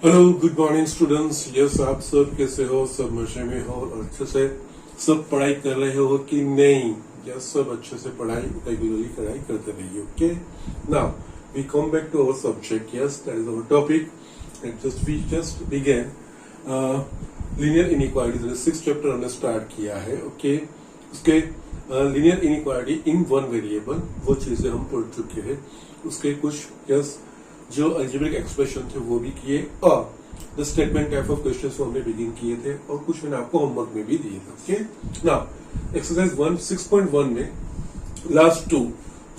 Hello good morning students. Yes, आप सब कैसे हो? सब मजे में हो और अच्छे से सब पढ़ाई कर रहे हो कि नहीं? यस, सब अच्छे से पढ़ाई रेगुलरली पढ़ाई करते रहिए। Okay, now we come back to our subject. Yes, that is our topic and we just begin linear inequality. 6th chapter हमने स्टार्ट किया है। ओके, उसके linear inequality in one variable वो चीजें हम पढ़ चुके हैं। उसके कुछ यस जो अलजेब्रिक एक्सप्रेशन थे वो भी किए और the statement type of questions वो हमने बिगिन किए थे और कुछ मैंने आपको होमवर्क में भी दिए थे। ओके, नाउ एक्सरसाइज 6.1 में लास्ट 2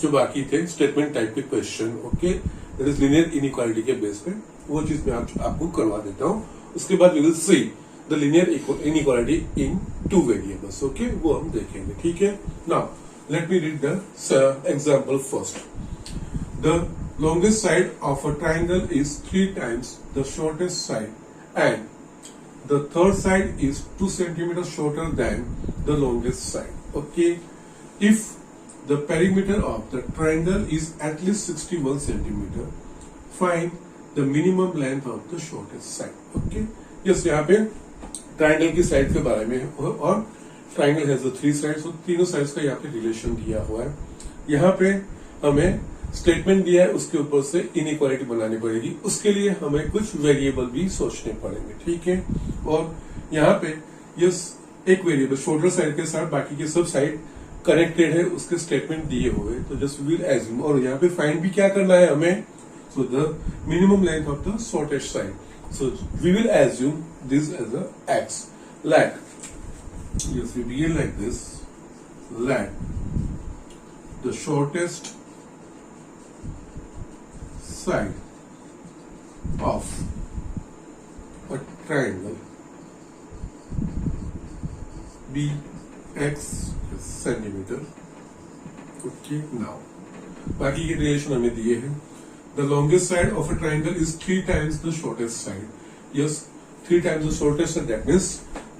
जो बाकी थे स्टेटमेंट टाइप के question. Okay, that is linear inequality के बेस पे वो चीज मैं आपको करवा देता हूँ। उसके बाद we will see the linear inequality in 2 variables. Okay, वो हम देखेंगे। ठीक है, now let me read the example first. The longest side of a triangle is 3 times the shortest side and the third side is 2 centimeters shorter than the longest side. Okay, if the perimeter of the triangle is at least 61 centimeter, find the minimum length of the shortest side. Okay, yes, यहाँ पे triangle की side के बारे में और triangle has 3 sides, तो तीनों sides का यहाँ पे रिलेशन दिया हुआ है। यहाँ पे हमें स्टेटमेंट दिया है, उसके ऊपर से इनइक्वालिटी बनानी पड़ेगी। उसके लिए हमें कुछ वेरिएबल भी सोचने पड़ेंगे। ठीक है, और यहाँ पे यस एक वेरिएबल शोल्डर साइड के साथ बाकी के सब साइड कनेक्टेड है, उसके स्टेटमेंट दिए हुए। तो जस्ट विल एज्यूम, और यहाँ पे फाइंड भी क्या करना है हमें, so the minimum length of the shortest side. So we will assume this as a x. Let yes we begin like this, let the shortest side of a triangle be x centimeter. Okay, now बाकी के relation हमें दिए हैं। The longest side of a triangle is 3 times the shortest side. Yes, 3 times the shortest side, that means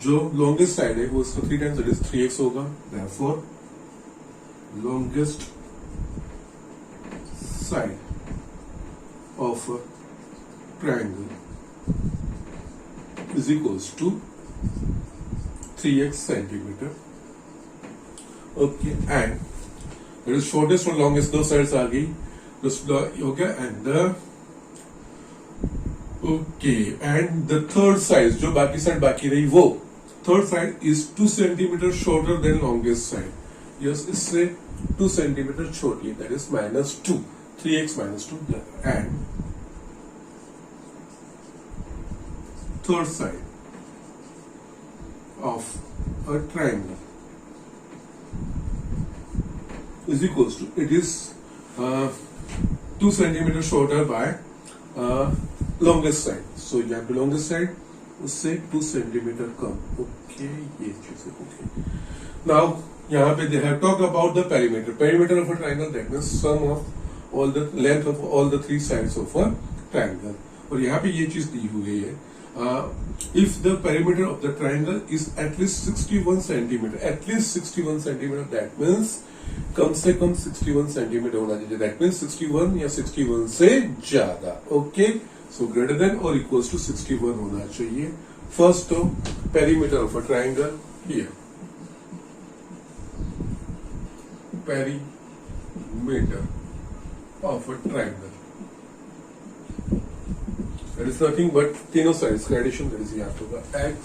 जो longest side है वो उसका 3 times, that is 3x होगा। Therefore longest side of a triangle is equals to 3x centimeter. Okay, and there is shortest और longest, दो sides आ गई, okay, and the okay and the third side जो बाकी side बाकी रही वो third side is 2 centimeter shorter than longest side. Yes, इससे 2 centimeter छोटी है, that is -2, 3x -2, and third side of a triangle is equals to, it is 2 centimeter shorter by longest side. So यहाँ पे longest side उससे 2 centimeter कम। Okay, ये चीज है। Okay, now यहाँ पे they have talked about the perimeter. Perimeter of a triangle, that means sum of all the length of all the 3 sides of a triangle. और यहाँ पे ये चीज दी हुई है, if the perimeter of the triangle is at least 61 centimeter, at least 61 centimeter, that means कम से कम 61 centimetre होना चाहिए। दैट मीन्स 61 या 61 से ज्यादा। ओके, सो ग्रेटर देन और इक्वल्स टू 61 होना चाहिए। फर्स्ट तो perimeter of a triangle, here perimeter of a triangle, that is nothing but तीनों साइड्स का एडिशन, that is यहाँ होगा x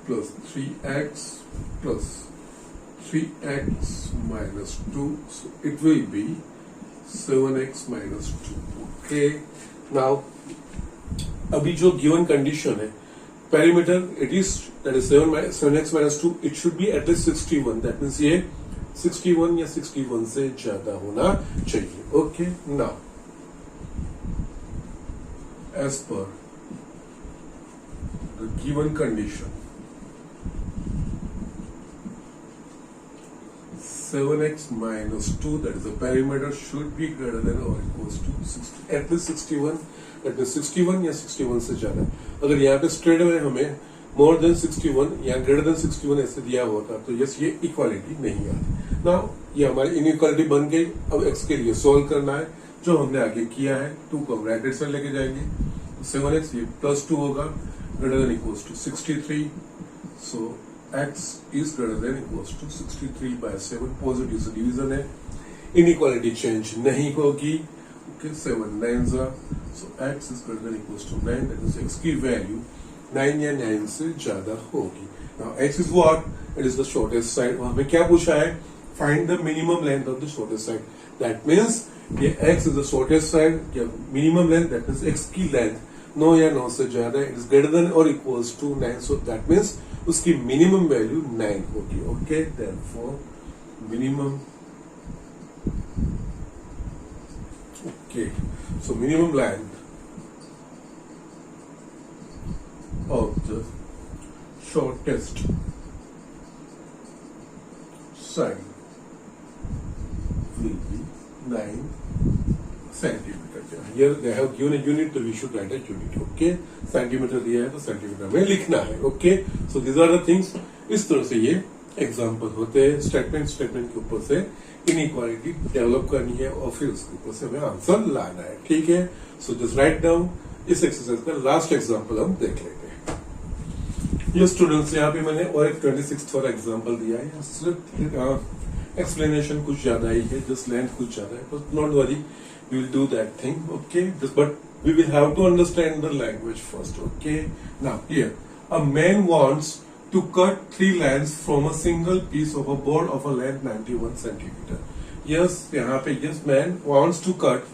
plus 3x plus 3x minus 2, so it will be 7x minus 2. Okay, now अभी जो given condition है perimeter, it is that is 7x minus 2, it should be at least 61, that means ये 61 या 61 से ज्यादा होना चाहिए। Okay, now as per the given condition 7x minus 2, that is the perimeter, should be greater than or equals to 60, at least 61, that means 61 या 61 से ज्यादा। अगर यहाँ पे स्ट्रेट में हमें मोर देन 61 या ग्रेटर देन 61 ऐसे दिया होता तो यस ये इक्वालिटी नहीं आती ना। ये हमारी इनइक्वालिटी बन गई। अब x के लिए सोल्व करना है, जो हमने आगे किया है। 2 को हम राइट हैंड साइड लेके जाएंगे, 7x, ये +2 होगा, greater than equals to 63. So x is greater than equals to 63 by 7. Positive से डिवीजन है, इनइक्वालिटी चेंज नहीं होगी. Okay, 7 9s are, so x is greater than equals to 9. That is x की value 9 या 9 से ज्यादा होगी. Now x is what? It is the shortest side. हमें क्या पूछा है? Find the minimum length of the shortest side. That means ये x is the shortest side, या minimum length, that means x की length 9 या 9 से ज्यादा है, it is greater than or equals to 9. So that means उसकी minimum value 9 होगी. Okay, therefore minimum. Okay, so minimum length of the shortest side will be 9 centimeter. Here they have given a unit, so we should write a unit. Okay, centimeter दिया है तो centimeter में लिखना है. Okay, so these are the things. इस तरह से ये एग्जाम्पल होते हैं. स्टेटमेंट के ऊपर से इनइक्वालिटी डेवलप करनी है और फिर उसके ऊपर से हमें आंसर लाना है. ठीक है, सो जस्ट राइट डाउन. इस एक्सरसाइज का लास्ट एग्जाम्पल हम देख लेते हैं. ये स्टूडेंट्स, यहाँ पे मैंने और एक 26th वाला एग्जाम्पल दिया है. सिर्फ एक्सप्लेनेशन कुछ ज्यादा ही है, जस्ट लेंथ कुछ ज्यादा है, but not worry, we will do that thing. Okay, just but we will have to understand the language first. Okay, now here a man wants to cut 3 lengths from a single piece of a board of a length 91 centimeter. Yes, यहाँ पे yes man wants to cut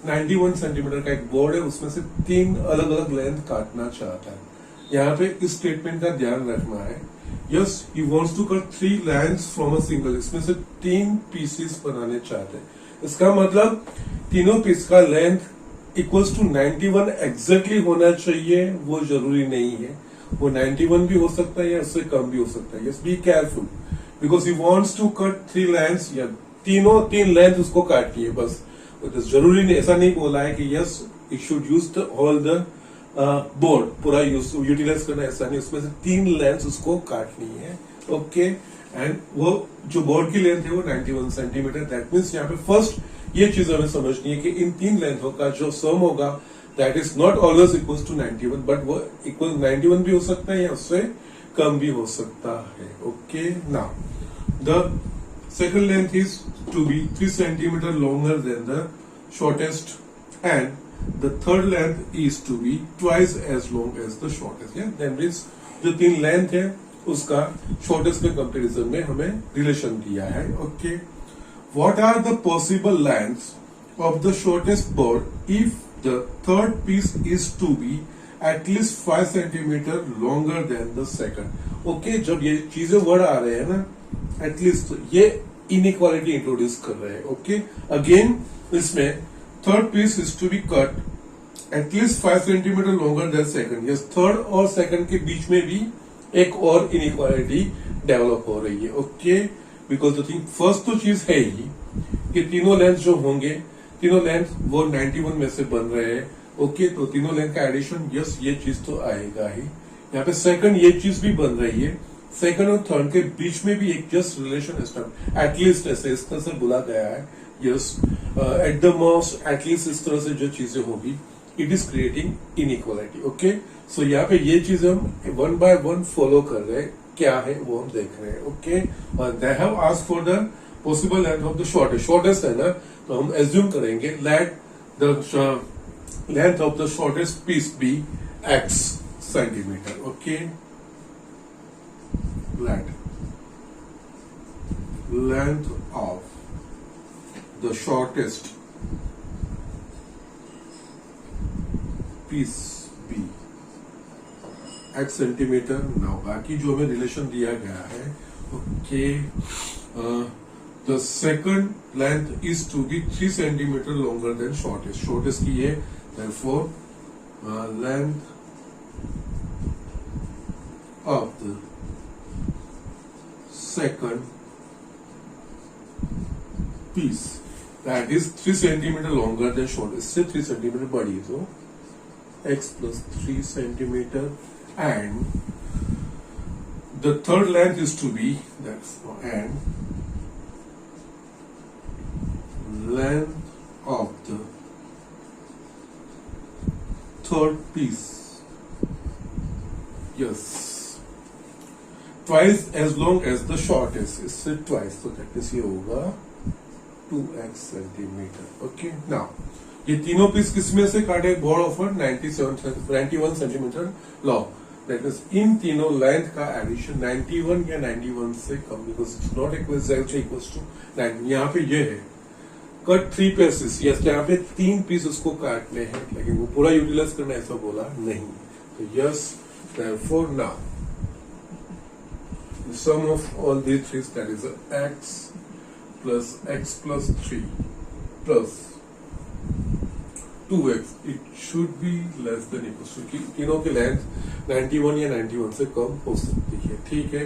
91 centimeter का एक board है, उसमें से 3 अलग अलग length काटना चाहता है. यहाँ पे इस स्टेटमेंट का ध्यान रखना है. Yes, he wants to cut 3 lengths from a single, इसमें से 3 पीसेस बनाने चाहते हैं. इसका मतलब तीनों पीस का लेंथ इक्वल्स टू 91 एग्जैक्टली होना चाहिए, वो जरूरी नहीं है. वो 91 भी हो सकता है या उससे कम भी हो सकता है. Yes, be careful because he wants to cut 3 lengths, या तीन लेंथ उसको काटनी है बस. जरूरी नहीं, ऐसा नहीं बोला है कि yes it should use the all the board, पूरा यूटिलाइज करना, ऐसा नहीं. उसमें से 3 लेंथ उसको काटनी है. ओके, एंड वो जो बोर्ड की लेंथ है वो 91 सेंटीमीटर. दैट मीन्स यहाँ पे फर्स्ट ये चीज हमें समझनी है कि इन 3 लेंथों का जो सम होगा that is not always equals to 91, but वो equal 91 भी हो सकता है या उससे कम भी हो सकता है. Okay, now the second length is to be 3 centimeter longer than the shortest, and the third length is to be twice as long as the shortest. Yeah, that means जो 3 length है उसका shortest के comparison में हमें relation दिया है. Okay, what are the possible lengths of the shortest board if the third piece is to be at least 5 centimeter longer than the second. Okay, जब ये चीजें वर्ड आ रहे हैं ना, एटलीस्ट ये इनइक्वालिटी इंट्रोड्यूस कर रहे हैं. ओके, अगेन इसमें third piece is to be cut at least 5 centimetre longer than second. Yes, third और सेकंड के बीच में भी एक और इनइक्वालिटी डेवलप हो रही है. Okay, because the thing first तो चीज है ही कि तीनों लेंथ जो होंगे, तीनों लेंथ वो 91 में से बन रहे हैं. ओके, तो तीनों लेंथ का एडिशन, यस ये चीज तो आएगा ही. यहाँ पे सेकंड ये चीज भी बन रही है. सेकंड और थर्ड के बीच में भी एक जस्ट रिलेशन एटलीस्ट ऐसे इस तरह से बोला गया है. Yes, at the most at least इस तरह से जो चीजें होगी, it is creating inequality. Okay, so यहाँ पे ये चीजें हम 1 by 1 फॉलो कर रहे हैं. क्या है वो हम देख रहे हैं. Okay, they have asked for the possible length of the shortest है ना, तो हम एज्यूम करेंगे let the length of the shortest piece be x centimetre. Okay, let length of the shortest piece be x centimetre. Now बाकी जो हमें relation दिया गया है, okay, the second length is to be 3 centimeter longer than shortest. Shortest की है, therefore length of the second piece, that is 3 centimeter longer than shortest. से 3 centimeter बड़ी, तो x plus 3 centimeter, and the third length is to be, that's, and length of the third piece. Yes, twice as long as the shortest. इससे twice, तो that means ये होगा 2x centimetre. Okay, now ये तीनों piece किसमें से काटे? Board offer 91 centimetre long. That means इन तीनों लेंथ का एडिशन 91 या 91 से कम, because it's not equal to 9. यहाँ पे ये है कट 3 पीसेस. यस, यहाँ पे 3 पीस उसको काटने हैं, लेकिन वो पूरा यूटिलाइज करना ऐसा बोला नहीं. तो yes, therefore now the sum of all these three, that is x plus 3 plus 2x, it should be less than equal to, तीनों की लेंथ 91 या 91 से कम हो सकती है. ठीक है,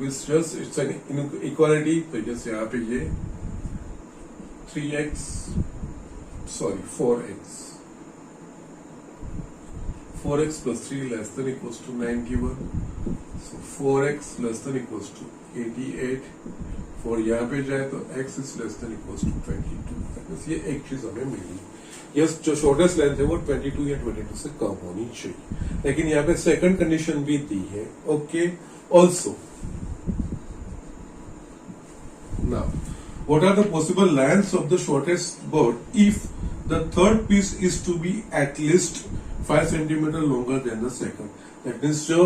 इट्स एन इक्वालिटी. तो जैसे यहाँ पे ये 4x 4x plus 3 less than equals to 91. So 4x less than equals to 88. 4 यहाँ पे जाए तो x is less than equals to 22. ये एक चीज हमें मिली. यस, जो शॉर्टेस्ट लेंथ है वो 22 या 22 से कम होनी चाहिए. लेकिन यहाँ पे सेकंड कंडीशन भी दी है. Okay, also now what are the possible lengths of the shortest board if the third piece is to be at least 5 centimeter longer than the second? That means जो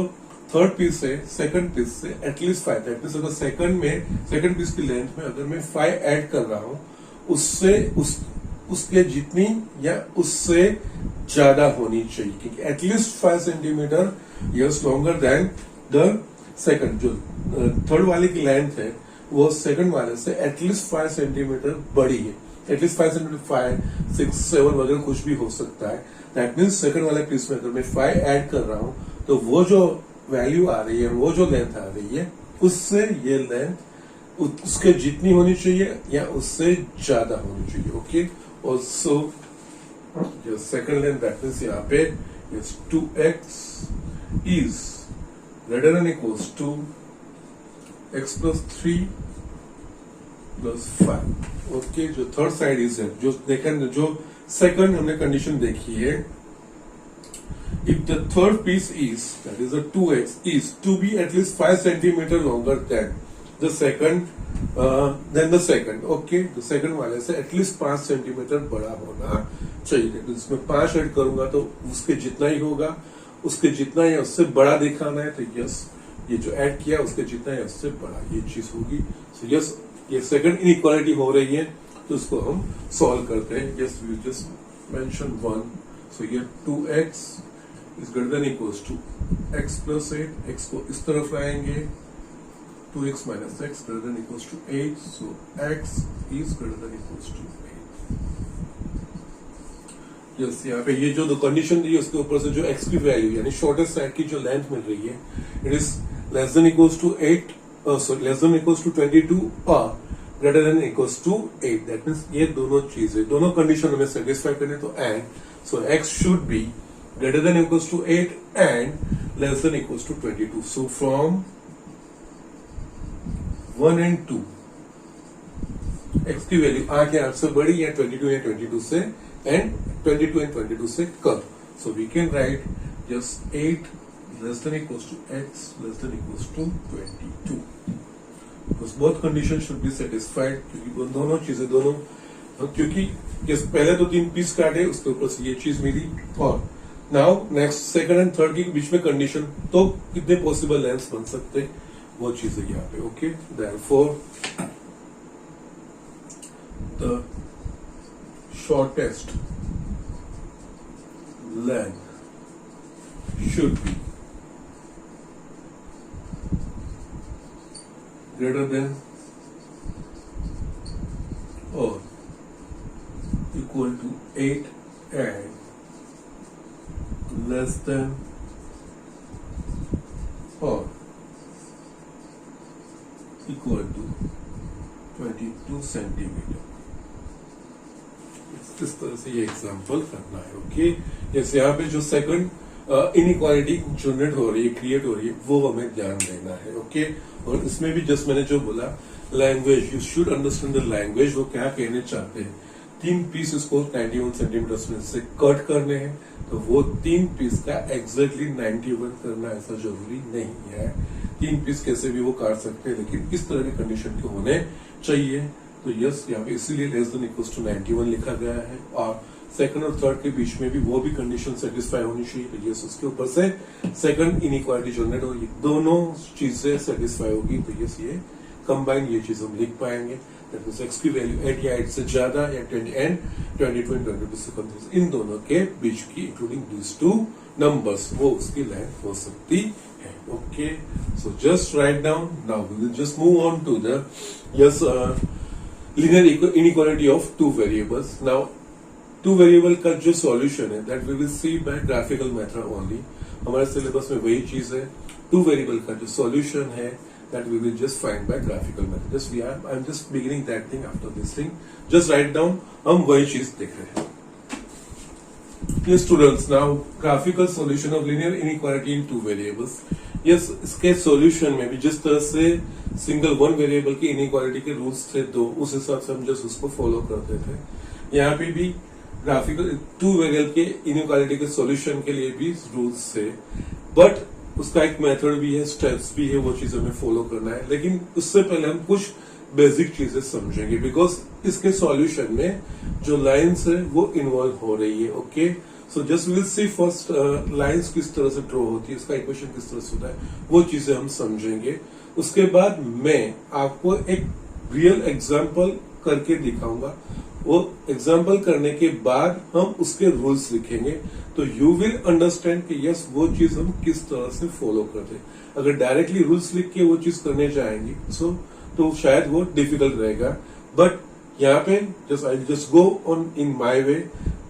थर्ड पीस है second piece से at least 5. That means अगर second piece की length में अगर मैं 5 add कर रहा हूं, उसके जितनी या उससे ज्यादा होनी चाहिए, क्योंकि at least 5 centimetre yes longer than the second. जो थर्ड वाले की लेंथ है वो सेकंड वाले से एटलीस्ट 5 सेंटीमीटर बड़ी है. एटलीस्ट 5 सेंटीमीटर, 5, 6, 7 वगैरह कुछ भी हो सकता है. दैट मीन्स सेकंड वाले पीस में अगर मैं 5 ऐड कर रहा हूं तो वो जो वैल्यू आ रही है, वो जो लेंथ आ रही है, उससे ये लेंथ उसके जितनी होनी चाहिए या उससे ज्यादा होनी चाहिए. ओके, ऑल्सो जो सेकंड लेंथ दैट मीन्स यहाँ पे 2x is greater than equals to x plus 3 plus 5. Okay, जो थर्ड साइड इज है, जो सेकंड हमने कंडीशन देखी है, if the third piece is, that is the 2x, is to be at least 5 centimeter longer than the second, okay, the second वाले से at least 5 centimetre बड़ा होना चाहिए. इसमें 5 ऐड करूंगा तो उसके जितना ही होगा, उसके जितना ही उससे बड़ा दिखाना है. तो यस, ये जो ऐड किया उसके जितना है उससे बड़ा ये चीज होगी. सो यस, ये सेकंड इनइक्वालिटी हो रही है, तो उसको हम सॉल्व करते हैं. Yes, we just mention 1. So ये 2x is greater than equals to x plus 8. x को इस तरफ लाएंगे, 2x minus x greater than equals to 8. So x is greater than equals to 8. Yes, यहाँ पे ये जो कंडीशन दी है उसके ऊपर से जो x की वैल्यू यानी शॉर्टेस्ट साइड की जो लेंथ मिल रही है, it is less than equals to 8, less than equals to 22 or greater than equals to 8. That means ये दोनों चीजें, दोनों कंडीशन हमें सेटिस्फाई करने. तो and so x should be greater than equals to 8 and less than equals to 22. So from 1 and 2 x की value आगे आपसे बड़ी या 22 या 22 से एंड 22 and 22 से कम. So we can write just 8 less than equals to x less than equals to 22. Because both conditions should be satisfied. क्योंकि दोनों चीजें क्योंकि पहले तो 3 पीस काटे, उसके ऊपर से ये चीज मिली. और now next second and third के बीच में कंडीशन, तो कितने पॉसिबल लेंथ्स बन सकते हैं वो चीजें यहाँ पे. Okay, therefore the shortest length should be greater than or equal to 8 and less than or equal to 22 centimetre. इस तरह से ये एग्जांपल करना है. ओके, जैसे यहाँ पे जो सेकंड इनइक्वालिटी जनरेट हो रही है, क्रिएट हो रही है, वो हमें ध्यान देना है. ओके, और इसमें भी जस्ट मैंने जो बोला language, you should understand the language, वो क्या कहने चाहते हैं. 3 पीस इसको 91 सेंटीमीटर में से कट करने हैं, तो वो 3 पीस का एग्जैक्टली 91 करना ऐसा जरूरी नहीं है। 3 पीस कैसे भी वो काट सकते हैं, लेकिन इस तरह के कंडीशन के होने चाहिए। तो यस, यहाँ पे इसीलिए लेस देन इक्वल टू 91 लिखा गया है, और सेकंड और थर्ड के बीच में भी वो भी कंडीशन सेटिस्फाई होनी चाहिए। तो यस, उसके ऊपर से सेकंड इनइक्वालिटी जनरेट होगी, दोनों चीजें सेटिस्फाई होगी, तो यस ये कंबाइन ये चीज हम लिख पाएंगे। एक्स की वैल्यू 8 या 8 से ज्यादा या 20 एंड 22 से कम, इन दोनों के बीच की इंक्लूडिंग दीज टू नंबर्स, वो उसकी लेंथ हो सकती है। Okay, so just write down. Now we will just move on to the yes linear inequality of two variables. Now two variable का जो सॉल्यूशन है that we will see by graphical method only. हमारे syllabus में वही चीज है, to variable का जो सॉल्यूशन है that we will just find by graphical method. I'm just beginning that thing after this thing. Just write down. हम वही चीज देख रहे हैं. Yes, students. Now graphical solution of linear inequality in two variables. Yes, इसके solution में भी जिस तरह से single one variable की inequality के rules थे दो, उस हिसाब से हम just उसको follow करते थे. यहाँ पे भी graphical two variable के inequality के solution के लिए भी rules थे, but उसका एक मेथड भी है, स्टेप्स भी है, वो चीज हमें फॉलो करना है। लेकिन उससे पहले हम कुछ बेसिक चीजें समझेंगे, बिकॉज इसके सॉल्यूशन में जो लाइंस है वो इन्वॉल्व हो रही है। Okay, so just will see first lines किस तरह से ड्रॉ होती है, इसका इक्वेशन किस तरह से होता है, वो चीजें हम समझेंगे। उसके बाद मैं आपको एक रियल एग्जाम्पल करके दिखाऊंगा, वो एग्जाम्पल करने के बाद हम उसके रूल्स लिखेंगे, तो यू विल अंडरस्टैंड कि यस वो चीज हम किस तरह से फॉलो करते हैं। अगर डायरेक्टली रूल्स लिख के वो चीज करने जाएंगे तो शायद वो डिफिकल्ट रहेगा, बट यहाँ पे just go on in my way,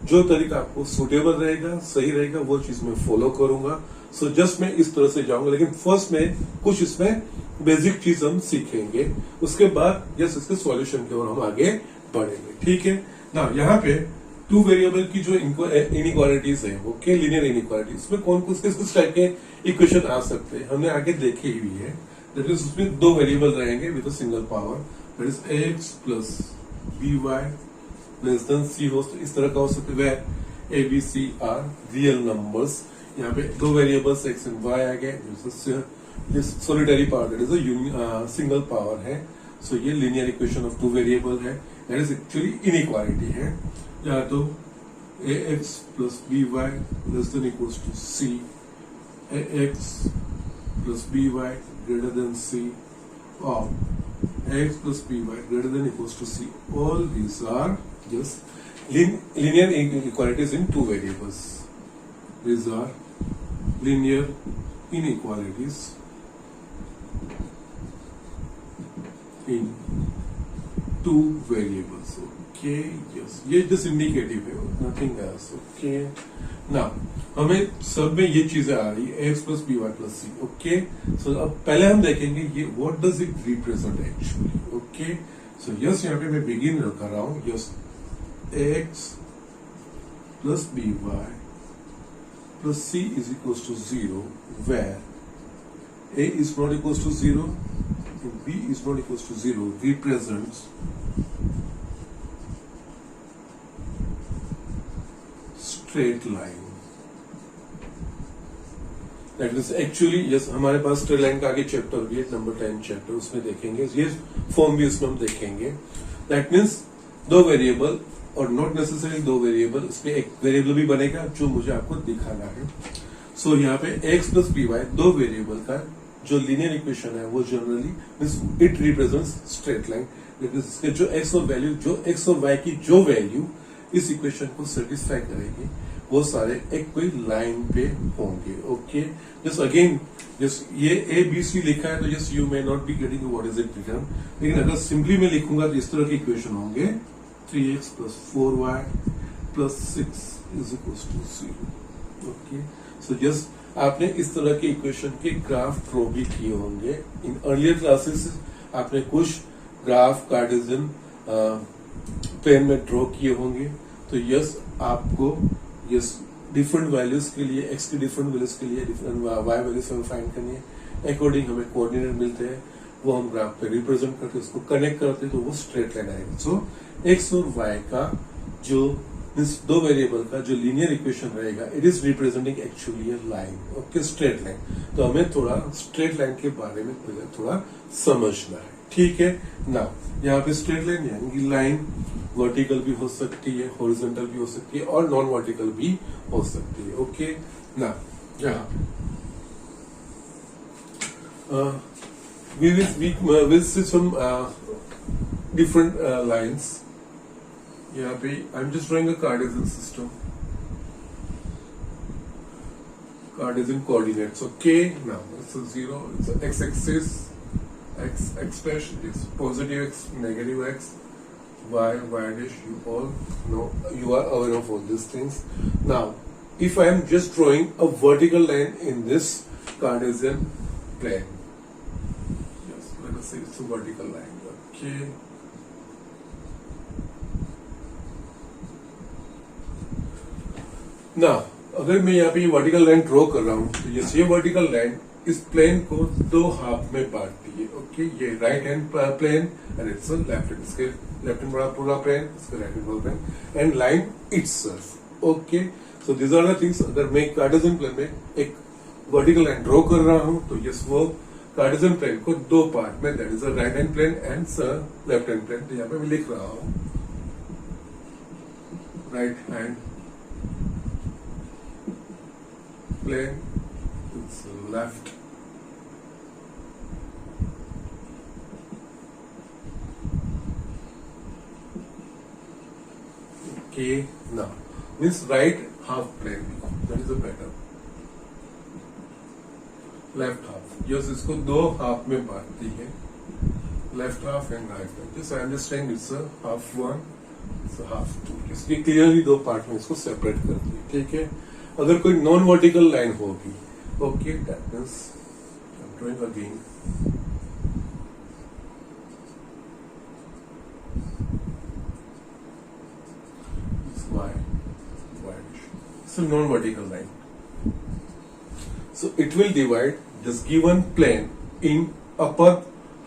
जो तरीका आपको सुटेबल रहेगा, सही रहेगा, वो चीज मैं फॉलो करूंगा। सो जस्ट मैं इस तरह से जाऊंगा, लेकिन फर्स्ट में कुछ इसमें बेसिक चीज हम सीखेंगे, उसके बाद जस्ट इसके सॉल्यूशन की ओर हम आगे बढ़ेंगे। ठीक है ना, यहाँ पे टू वेरिएबल की जो इनइक्वालिटीज है, ओके, लीनियर इनइक्वालिटी, उसमें कौन किस टाइप के इक्वेशन आ सकते हैं हमने आगे देखे हुई है। दैट इज उसमें दो वेरिएबल रहेंगे with a single power, that is x plus b y less than c हो, इस तरह का हो सकता है। Where a b c are real numbers, यहाँ पे दो वेरिएबल्स एक्स एंड वाई आ गए, solitary power that is a single power है। सो ये linear equation of two variable है, दैट इज एक्चुअली इनइक्वालिटी है। या तो a x plus b y less then equals to c, a x plus b y greater than c, और x plus b y greater than equals to c. All these are just linear inequalities in two variables. These are linear inequalities in two variables. Okay, yes, ये just indicative है, nothing else. Okay, now हमें सब में ये चीजें आ रही है, x plus by plus c. Okay, so अब पहले हम देखेंगे ये what does it represent actually. Okay, so yes, यहाँ पे मैं begin कर रहा हूँ, yes, x plus by plus c is equals to 0, where a is not equals to 0 and b is not equals to 0 represents straight line. That is actually yes, हमारे पास straight line का आगे chapter भी है, number 10 chapter, उसमें देखेंगे, ये form भी उसमें हम देखेंगे। दैट मीन्स दो वेरिएबल और नॉट नेसेसरी दो वेरिएबल, इसमें एक वेरिएबल भी बनेगा जो मुझे आपको दिखाना है। सो यहाँ पे x प्लस बी वाई दो वेरिएबल का जो लीनियर इक्वेशन है वो generally means it represents straight line. इसके जो x और वैल्यू, जो x और y की जो वैल्यू इस इक्वेशन को सेटिस्फाई करेगी, वो सारे एक कोई लाइन पे होंगे। ओके, जस्ट अगेन जस्ट ये ए बी सी लिखा है तो just you may not be getting what is it return, लेकिन अगर सिंपली मैं लिखूंगा तो इस तरह के इक्वेशन होंगे, 3x plus 4y plus 6 is equals to 0. Okay, so just आपने इस तरह के इक्वेशन के ग्राफ ड्रॉ भी किए होंगे इन अर्लियर क्लासेस। आपने कुछ ग्राफ कार्टेशियन प्लेन में ड्रॉ किए होंगे, तो यस आपको यस डिफरेंट वैल्यूज के लिए, x की डिफरेंट वैल्यूज के लिए डिफरेंट y वैल्यूज हमें फाइंड करनी है, अकॉर्डिंग हमें कोऑर्डिनेट मिलते हैं, वो हम ग्राफ पे रिप्रेजेंट करके उसको कनेक्ट करते हैं, तो वो स्ट्रेट लाइन आएगी। सो x और y का जो मीन्स दो वेरिएबल का जो लीनियर इक्वेशन रहेगा, it is representing actually A line, okay, straight line. तो हमें थोड़ा स्ट्रेट लाइन के बारे में पहले थोड़ा समझना है, ठीक है ना। यहाँ पे स्ट्रेट लाइन यानी लाइन वर्टिकल भी हो सकती है, हॉरिजॉन्टल भी हो सकती है और नॉन वर्टिकल भी हो सकती है, ओके ना। यहाँ we will see some different lines. यहाँ पे I'm just drawing a Cartesian system, Cartesian coordinates. Okay, now it's a zero, it's a x-axis, x dash is positive x, negative x, y dash. You all know, you are aware of all these things. Now, if I am just drawing a vertical line in this Cartesian plane, yes, let us say it's a vertical line. Okay. ना अगर मैं यहाँ पे ये vertical line draw कर रहा हूँ तो ये वर्टिकल लाइन इस प्लेन को दो हाफ में बांटती है, ओके। ये right hand plane and it's left hand, इसके लेफ्ट हैंड बड़ा पूरा प्लेन, इसका राइट हैंड बड़ा plane and line itself, okay. So this are the things. अगर मैं कार्टेशियन प्लेन में एक वर्टिकल लाइन ड्रॉ कर रहा हूँ तो यस वो कार्टेशियन प्लेन को दो पार्ट में, that is a right hand plane and left hand plane. तो यहाँ पे मैं लिख रहा हूँ right hand plane, it's left okay. Now means right half plane, that is a better left half, yes, इसको दो हाफ में बांटती है, left half and right half. Just I am just saying it's a half one, it's a half two, इसकी clearly दो part में इसको separate करती है, ठीक है। अगर कोई नॉन वर्टिकल लाइन होगी, okay, that means I am drawing again it's a non vertical line, so it will divide this given plane in upper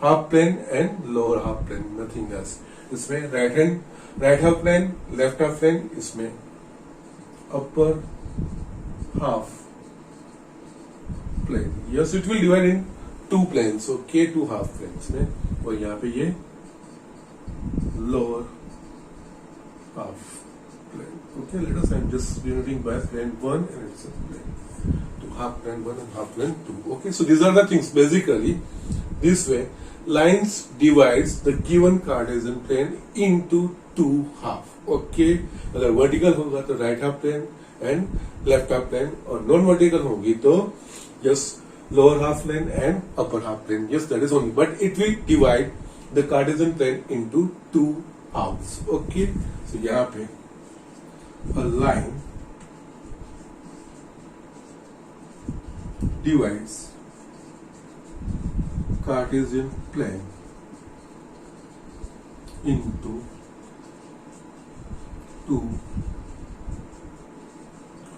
half plane and lower half plane, nothing else. इसमें right half plane, left half plane, इसमें upper half plane, yes, it will divide in two planes, okay, two half planes में, और यहाँ पे ये lower half plane, okay. Let us, I'm just denoting by plane 1 and it's a plane 2, half plane 1 and half plane 2, okay. So these are the things. Basically this way lines divides the given Cartesian plane into two half, okay. अगर vertical होगा तो right half plane and left half plane, और non vertical होगी तो just lower half plane and upper half plane, yes, that is only, but it will divide the Cartesian plane into two halves, okay. So यहाँ पे a line divides Cartesian plane into two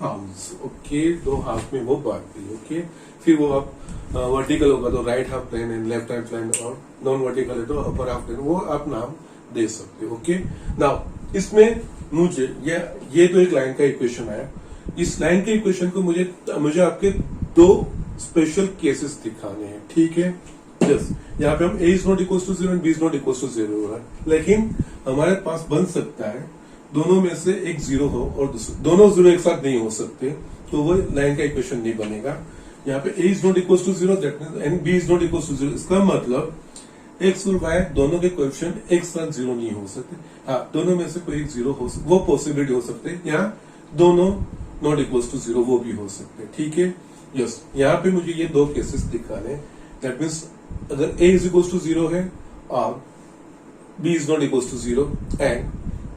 halves, okay. दो half में वो बांटती है, okay. फिर वो आप vertical होगा तो right half plane and left half plane, और नॉन वर्टिकल है तो अपर हाफ प्लेन, वो आप नाम दे सकते हो, ओके। नाउ इसमें मुझे ये तो एक लाइन का इक्वेशन आया। इस लाइन के इक्वेशन को मुझे आपके दो स्पेशल केसेस दिखाने हैं, ठीक है। यस, यहाँ पे हम a is not equal to 0 and b is not equal to 0 हो रहा है, लेकिन हमारे पास बन सकता है दोनों में से एक 0 हो और दोनों 0 एक साथ नहीं हो सकते, तो वो लाइन का इक्वेशन नहीं बनेगा। यहाँ पे a is not equal to 0 that means and b is not equal to 0, इसका मतलब x और y दोनों के कोएफिशिएंट एक साथ 0 नहीं हो सकते। हाँ, दोनों में से कोई एक 0 हो सकते, वो पॉसिबिलिटी हो सकते हैं, या दोनों नॉट इक्वल टू 0 वो भी हो सकते हैं, ठीक है। यस, यहाँ पे मुझे ये दो केसेस दिखाने, दैट मींस अगर a इज इक्वल टू 0 है और b is not equal to 0 and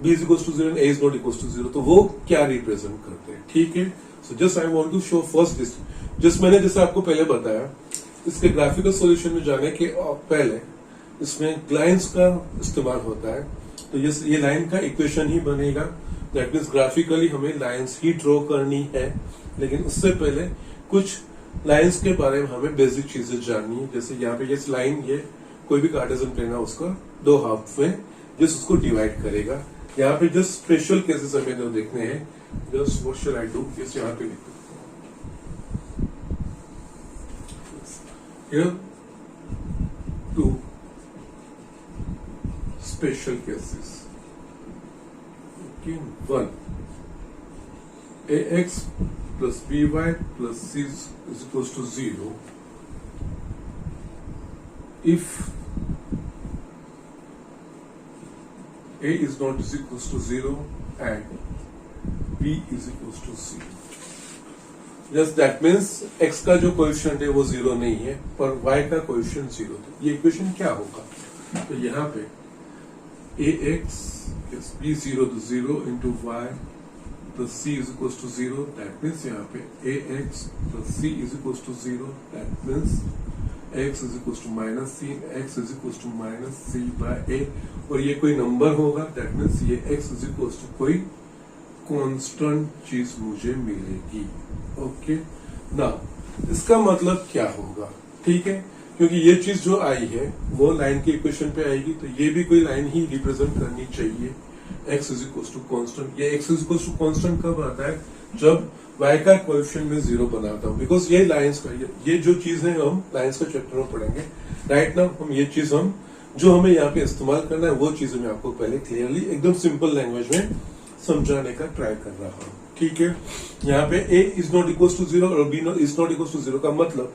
b is equal to 0 and a is not equal to 0, तो वो क्या रिप्रेजेंट करते हैं, ठीक है। So just I want to show first this, just मैंने जैसे आपको पहले बताया, इसके ग्राफिकल सॉल्यूशन में जाने के पहले इसमें लाइंस का इस्तेमाल होता है, तो ये लाइन का इक्वेशन ही बनेगा, दैट मींस ग्राफिकली हमें लाइंस ही ड्रॉ करनी है। लेकिन उससे पहले कुछ लाइंस के बारे में हमें बेसिक चीजें जाननी है, जैसे यहाँ पे ये लाइन, ये कोई भी कार्टेशियन प्लेन है उसका दो हाफ में जिस उसको डिवाइड करेगा, यहाँ पे जस्ट स्पेशल केसेस हमें जो देखने हैं, just what shell I do, just यहाँ पे लिखो here two special cases. Okay, one, ax plus by plus c is equals to 0 if a is not is equals to 0 and b is equals to c. Just that means x का जो coefficient है वो 0 नहीं है, पर y का coefficient 0 है। ये इक्वेशन क्या होगा? तो यहाँ पे ax is b0 to 0 into y plus c is equals to 0. That means यहाँ पे ax plus c is equals to 0. That means x is equals to minus c, x is equals to minus c by a, और ये कोई number होगा। That means ये x is equals to कोई constant चीज मुझे मिलेगी। ओके ना, इसका मतलब क्या होगा? ठीक है, क्योंकि ये चीज जो आई है वो लाइन के इक्वेशन पे आएगी, तो ये भी कोई लाइन ही रिप्रेजेंट करनी चाहिए। x is equal to constant, ये x is equal to constant कब आता है? जब y का कोएफिशिएंट में 0 बनाता हूं, बिकॉज ये लाइंस का ये जो चीज है हम लाइंस का चैप्टर में पढ़ेंगे। राइट नाउ हम ये चीज हम जो हमें यहाँ पे इस्तेमाल करना है वो चीजें मैं आपको पहले क्लियरली एकदम सिंपल लैंग्वेज में समझाने का ट्राई कर रहा हूँ। ठीक है, यहाँ पे a is not equal to 0 और b is not equal to 0 का मतलब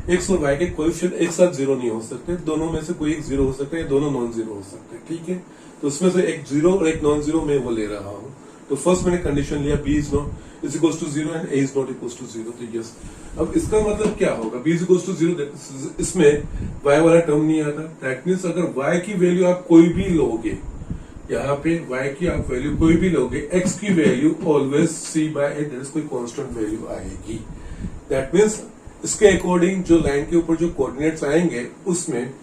x और y के कोएफिशिएंट एक साथ 0 नहीं हो सकते, दोनों में से कोई एक 0 हो सकता है, दोनों नॉन 0 हो सकते हैं। ठीक है, तो उसमें से एक 0 और एक नॉन 0 मैं वो ले रहा हूँ। तो फर्स्ट मैंने कंडीशन लिया b is not is equal to 0 and a is not equal to 0, तो यस। अब इसका मतलब क्या होगा? b इज इक्वल टू 0, इसमें y वाला टर्म नहीं आता। दैट मीन्स अगर y की वैल्यू आप कोई भी लोगे, यहाँ पे y की आप वैल्यू कोई भी लोगे, x की value always c by a, that is कोई कांस्टेंट वैल्यू आएगी। दैट मीन्स इसके अकॉर्डिंग जो लाइन के ऊपर जो कोऑर्डिनेट्स आएंगे उसमें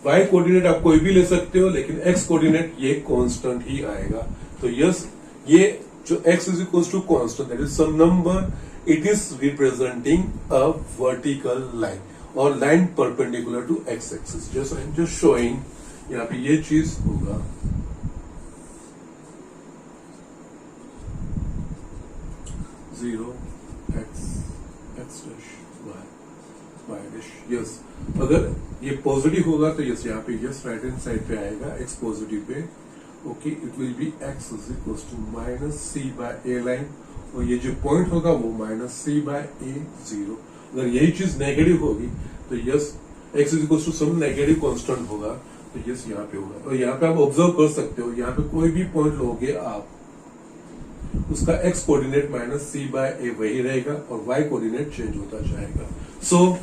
y कोऑर्डिनेट आप कोई भी ले सकते हो, लेकिन x कोऑर्डिनेट ये कांस्टेंट ही आएगा। तो यस, ये जो x is equal to constant that is some number, it is representing a vertical line और line perpendicular to x axis. Just I am just showing, यहाँ पे ये चीज होगा। यस, अगर ये पॉजिटिव होगा तो यस यहाँ पे यस राइट हैंड साइड पे आएगा x पॉजिटिव पे। Okay, it will be x is equal to minus C by A line, और ये जो पॉइंट होगा वो माइनस सी बाय ए 0। अगर यही चीज नेगेटिव होगी तो yes x is equal to some negative constant होगा, तो यस यहाँ पे होगा। और यहाँ पे आप ऑब्जर्व कर सकते हो, यहाँ पे कोई भी पॉइंट लोगे आप, उसका x coordinate minus C by ए वही रहेगा और y कोऑर्डिनेट चेंज होता जाएगा। सो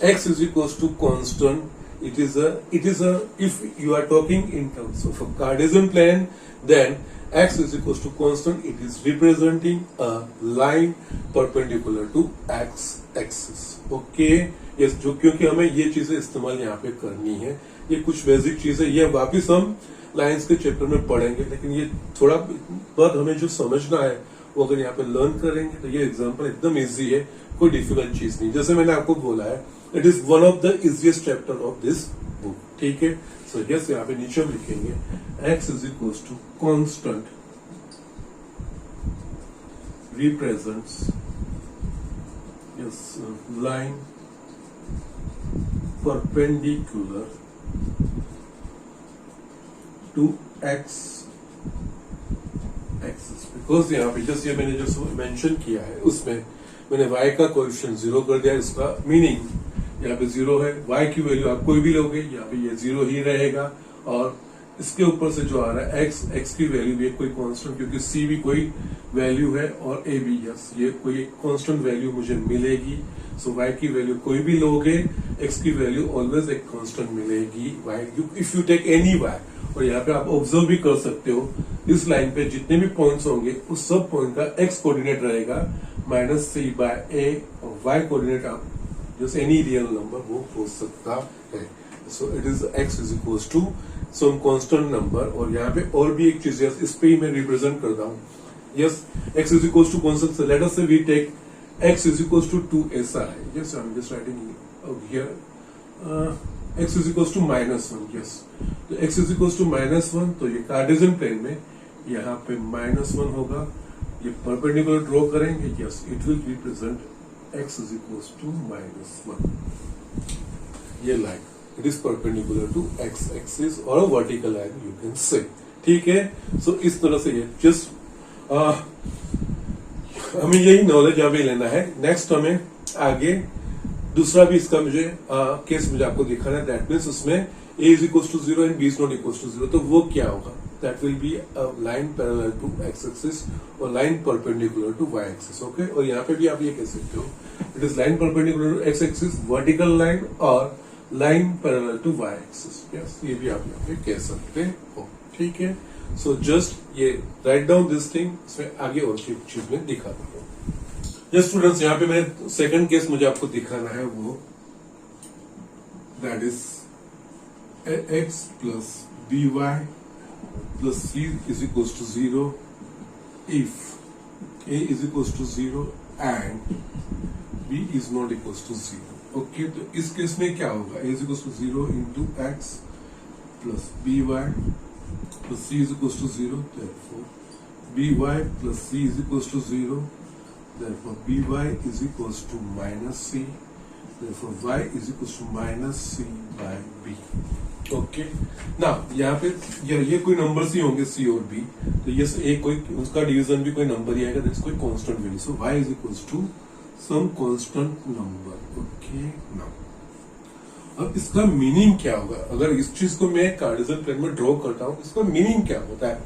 x is equals to constant. It is a if you are talking in terms of a Cartesian plane, then x is equals to constant. It is representing a line perpendicular to x axis. Okay, yes, जो क्योंकि हमें ये चीजें इस्तेमाल यहाँ पे करनी है, ये कुछ बेसिक चीजें, ये वापिस हम लाइंस के चैप्टर में पढ़ेंगे, लेकिन ये थोड़ा बहुत हमें जो समझना है वो अगर यहाँ पे लर्न करेंगे तो ये एग्जाम्पल एकदम इजी है, कोई डिफिकल्ट चीज नहीं। जैसे मैंने आपको बोला है, it is one of the easiest chapter of this book. ठीक है, सो यस यहाँ पे नीचे हम लिखेंगे x is equal to constant represents yes line perpendicular to x axis. Because यहाँ पे जस्ट ये मैंने जो मेंशन किया है उसमें मैंने y का कोएफिशिएंट 0 कर दिया। इसका मीनिंग यहाँ पे 0 है, y की वैल्यू आप कोई भी लोगे यहाँ पे ये 0 ही रहेगा, और इसके ऊपर से जो आ रहा है x की वैल्यू भी कोई कांस्टेंट, क्योंकि c भी कोई वैल्यू है और a भी, यस ये कोई कांस्टेंट वैल्यू मुझे मिलेगी। सो y की वैल्यू कोई भी लोगे, x की वैल्यू ऑलवेज एक कांस्टेंट मिलेगी y, if you take any y। और यहाँ पे आप ऑब्जर्व भी कर सकते हो, इस लाइन पे जितने भी पॉइंट्स होंगे उस सब पॉइंट का x कोऑर्डिनेट रहेगा माइनस सी बाय ए, और y कोऑर्डिनेट आप जैसे एनी रियल नंबर वो हो सकता है। So it is x is equal to some constant number. और यहाँ पे और भी एक चीज, इस पे ही मैं रिप्रेजेंट करता हूँ। Yes, x is equal to constant, let us say we take x is equal to 2 ऐसा है। Yes, I am just writing here x is equal to -1। Yes, तो x इज इक्वल टू -1, तो ये Cartesian plane में यहाँ पे -1 होगा, ये परपेंडिकुलर ड्रॉ करेंगे, yes it will represent x is equals to -1, ये line it is perpendicular to x axis और vertical line you can say, ठीक है। सो इस तरह से ये जस्ट हमें यही नॉलेज अभी लेना है। नेक्स्ट हमें आगे दूसरा भी इसका मुझे केस मुझे आपको दिखाना है, दैट मीन्स उसमें a is equal to 0 and b is not equal to 0, तो वो क्या होगा, that will be a line parallel to x axis और line perpendicular to y axis, okay. और यहाँ पे भी आप ये कह सकते हो it is line perpendicular to x axis, vertical line और line parallel to y axis, yes ये भी आप यहाँ पे कह सकते हो, ठीक है। सो जस्ट ये राइट डाउन दिस थिंग, इसमें आगे और चीज में दिखाता हूँ। यस स्टूडेंट्स, यहाँ पे मैं सेकंड केस मुझे आपको दिखाना है, वो that is x plus by plus c is equal to 0 if a is equal to 0 and b is not equal to 0, okay. तो इस केस में क्या होगा, a is equal to 0 into x plus by plus c is equals to 0, therefore by plus c is equals to 0, therefore by is equals to minus c, therefore y is equals to minus c by b, okay। now यहाँ पे ये कोई numbers ही होंगे c और b, तो ये एक कोई उसका डिवीजन भी कोई नंबर ही आएगा, दैट्स कोई constant value, so y is equals to some constant number, okay। now अब इसका मीनिंग क्या होगा, अगर इस चीज को मैं कार्टेशियन प्लेन में ड्रॉ करता हूं, इसका मीनिंग क्या होता है,